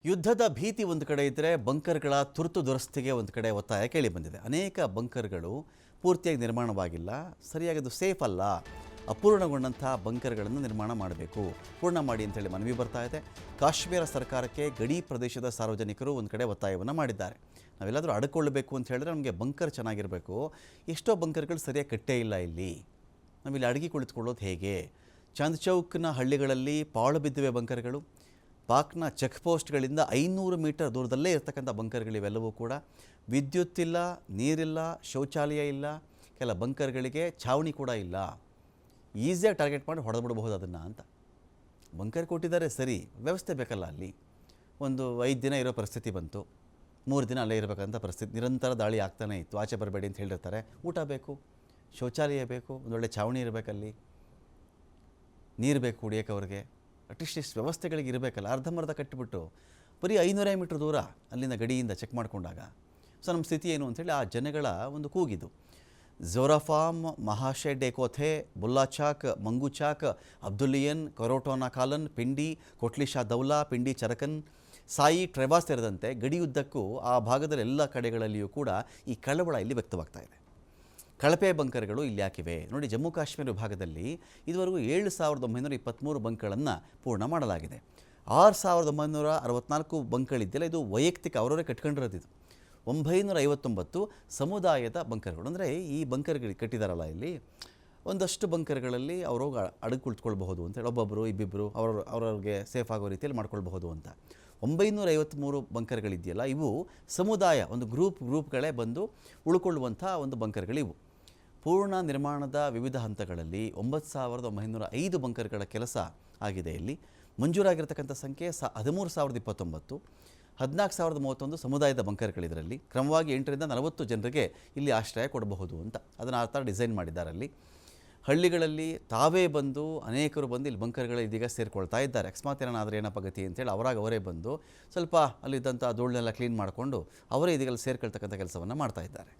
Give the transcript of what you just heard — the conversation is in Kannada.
ಯುದ್ಧದ ಭೀತಿ ಒಂದು ಕಡೆ ಇದ್ದರೆ ಬಂಕರ್ಗಳ ತುರ್ತು ದುರಸ್ತಿಗೆ ಒಂದು ಕಡೆ ಒತ್ತಾಯ ಕೇಳಿ ಬಂದಿದೆ. ಅನೇಕ ಬಂಕರ್ಗಳು ಪೂರ್ತಿಯಾಗಿ ನಿರ್ಮಾಣವಾಗಿಲ್ಲ, ಸರಿಯಾಗಿ ಅದು ಸೇಫ್ ಅಲ್ಲ, ಅಪೂರ್ಣಗೊಂಡಂಥ ಬಂಕರ್ಗಳನ್ನು ನಿರ್ಮಾಣ ಮಾಡಬೇಕು, ಪೂರ್ಣ ಮಾಡಿ ಅಂತೇಳಿ ಮನವಿ ಬರ್ತಾ ಇದೆ. ಕಾಶ್ಮೀರ ಸರ್ಕಾರಕ್ಕೆ ಗಡಿ ಪ್ರದೇಶದ ಸಾರ್ವಜನಿಕರು ಒಂದು ಕಡೆ ಒತ್ತಾಯವನ್ನು ಮಾಡಿದ್ದಾರೆ. ನಾವೆಲ್ಲಾದರೂ ಅಡ್ಕೊಳ್ಳಬೇಕು ಅಂತ ಹೇಳಿದ್ರೆ ನಮಗೆ ಬಂಕರ್ ಚೆನ್ನಾಗಿರಬೇಕು. ಎಷ್ಟೋ ಬಂಕರ್ಗಳು ಸರಿಯಾಗಿ ಕಟ್ಟೇ ಇಲ್ಲ. ನಾವಿಲ್ಲಿ ಅಡಗಿ ಕುಳಿತುಕೊಳ್ಳೋದು ಹೇಗೆ? ಚಂದ್ ಚೌಕ್ನ ಹಳ್ಳಿಗಳಲ್ಲಿ ಪಾಳು ಬಿದ್ದಿವೆ ಬಂಕರ್ಗಳು. ಪಾಕ್ನ ಚೆಕ್ ಪೋಸ್ಟ್ಗಳಿಂದ 500 ಮೀಟರ್ ದೂರದಲ್ಲೇ ಇರ್ತಕ್ಕಂಥ ಬಂಕರ್ಗಳಿವೆಲ್ಲವೂ ಕೂಡ ವಿದ್ಯುತ್ ಇಲ್ಲ, ನೀರಿಲ್ಲ, ಶೌಚಾಲಯ ಇಲ್ಲ, ಕೆಲ ಬಂಕರ್ಗಳಿಗೆ ಛಾವಣಿ ಕೂಡ ಇಲ್ಲ. ಈಸಿಯಾಗಿ ಟಾರ್ಗೆಟ್ ಮಾಡಿ ಹೊಡೆದ್ಬಿಡ್ಬಹುದು ಅದನ್ನು ಅಂತ. ಬಂಕರ್ ಕೊಟ್ಟಿದ್ದಾರೆ ಸರಿ, ವ್ಯವಸ್ಥೆ ಬೇಕಲ್ಲ. ಅಲ್ಲಿ ಒಂದು 5 ದಿನ ಇರೋ ಪರಿಸ್ಥಿತಿ ಬಂತು, 3 ದಿನ ಅಲ್ಲೇ ಇರಬೇಕಂತ ಪರಿಸ್ಥಿತಿ, ನಿರಂತರ ದಾಳಿ ಆಗ್ತಾನೇ ಇತ್ತು. ಆಚೆ ಬರಬೇಡಿ ಅಂತ ಹೇಳಿರ್ತಾರೆ. ಊಟ ಬೇಕು, ಶೌಚಾಲಯ ಬೇಕು, ಒಂದೊಳ್ಳೆ ಛಾವಣಿ ಇರಬೇಕಲ್ಲಿ, ನೀರು ಬೇಕು ಕುಡಿಯೋಕೆ ಅವ್ರಿಗೆ, ಅಟ್ಲೀಸ್ಟ್ ಇಷ್ಟು ವ್ಯವಸ್ಥೆಗಳಿಗೆ ಇರಬೇಕಲ್ಲ. ಅರ್ಧಂಬರ್ಧ ಕಟ್ಟಿಬಿಟ್ಟು ಬರೀ 500 ಮೀಟ್ರ್ ದೂರ ಅಲ್ಲಿಂದ ಗಡಿಯಿಂದ ಚೆಕ್ ಮಾಡಿಕೊಂಡಾಗ ಸೊ ನಮ್ಮ ಸ್ಥಿತಿ ಏನು ಅಂಥೇಳಿ ಆ ಜನಗಳ ಒಂದು ಕೂಗಿದು. ಝೋರಾಫಾಮ್, ಮಹಾಶೆ ಡೇಕೋಥೆ, ಬುಲ್ಲಾಚಾಕ್, ಮಂಗುಚಾಕ್, ಅಬ್ದುಲ್ಲಿಯನ್, ಕೊರೋಟೋನಾ ಕಾಲನ್, ಪಿಂಡಿ, ಕೊಟ್ಲಿಶಾ ದೌಲಾ, ಪಿಂಡಿ ಚರಕನ್, ಸಾಯಿ, ಟ್ರೆವಾ ಸೇರಿದಂತೆ ಗಡಿಯುದ್ದಕ್ಕೂ ಆ ಭಾಗದ ಎಲ್ಲ ಕಡೆಗಳಲ್ಲಿಯೂ ಕೂಡ ಈ ಕಳವಳ ಇಲ್ಲಿ ವ್ಯಕ್ತವಾಗ್ತಾ ಇದೆ. ಕಳಪೆ ಬಂಕರ್ಗಳು ಇಲ್ಲಿ ಯಾಕಿವೆ ನೋಡಿ. ಜಮ್ಮು ಕಾಶ್ಮೀರ ವಿಭಾಗದಲ್ಲಿ ಇದುವರೆಗೂ 7,923 ಬಂಕ್ಗಳನ್ನು ಪೂರ್ಣ ಮಾಡಲಾಗಿದೆ. 6,964 ಬಂಕ್ಗಳಿದ್ದೆಲ್ಲ ಇದು ವೈಯಕ್ತಿಕ ಅವರವರೇ ಕಟ್ಕೊಂಡಿರೋದು. 959 ಸಮುದಾಯದ ಬಂಕರ್ಗಳು. ಅಂದರೆ ಈ ಬಂಕರ್ಗಳಿಗೆ ಕಟ್ಟಿದಾರಲ್ಲ, ಇಲ್ಲಿ ಒಂದಷ್ಟು ಬಂಕರ್ಗಳಲ್ಲಿ ಅವರು ಅಡಗು ಕುಳಿತುಕೊಳ್ಬಹುದು ಅಂತೇಳಿ, ಒಬ್ಬೊಬ್ಬರು ಇಬ್ಬಿಬ್ಬರು ಅವ್ರವ್ರಿಗೆ ಸೇಫ್ ಆಗೋ ರೀತಿಯಲ್ಲಿ ಮಾಡ್ಕೊಳ್ಬಹುದು ಅಂತ. 953 ಬಂಕರ್ಗಳಿದೆಯಲ್ಲ, ಇವು ಸಮುದಾಯ ಒಂದು ಗ್ರೂಪ್ಗಳೇ ಬಂದು ಉಳ್ಕೊಳ್ಳುವಂಥ ಒಂದು ಬಂಕರ್ಗಳಿವು. ಪೂರ್ಣ ನಿರ್ಮಾಣದ ವಿವಿಧ ಹಂತಗಳಲ್ಲಿ 9,905 ಬಂಕರ್ಗಳ ಕೆಲಸ ಆಗಿದೆ. ಇಲ್ಲಿ ಮಂಜೂರಾಗಿರ್ತಕ್ಕಂಥ ಸಂಖ್ಯೆ 13,029, 14,031 ಸಮುದಾಯದ ಬಂಕರ್ಗಳಿದರಲ್ಲಿ. ಕ್ರಮವಾಗಿ 8ರಿಂದ 40 ಜನರಿಗೆ ಇಲ್ಲಿ ಆಶ್ರಯ ಕೊಡಬಹುದು ಅಂತ ಅದನ್ನು ಆ ಥರ ಡಿಸೈನ್ ಮಾಡಿದ್ದಾರೆ. ಅಲ್ಲಿ ಹಳ್ಳಿಗಳಲ್ಲಿ ತಾವೇ ಬಂದು ಅನೇಕರು ಬಂದು ಇಲ್ಲಿ ಬಂಕರ್ಗಳು ಇದೀಗ ಸೇರಿಕೊಳ್ತಾ ಇದ್ದಾರೆ. ಅಕಸ್ಮಾತ್ ಏನಾದರೂ ಏನಪ್ಪ ಗತಿ ಅಂತೇಳಿ ಅವರೇ ಬಂದು ಸ್ವಲ್ಪ ಅಲ್ಲಿದ್ದಂಥ ಧೂಳನ್ನೆಲ್ಲ ಕ್ಲೀನ್ ಮಾಡಿಕೊಂಡು ಅವರೇ ಇದೀಗ ಸೇರ್ಕೊಳ್ತಕ್ಕಂಥ ಕೆಲಸವನ್ನು ಮಾಡ್ತಾ ಇದ್ದಾರೆ.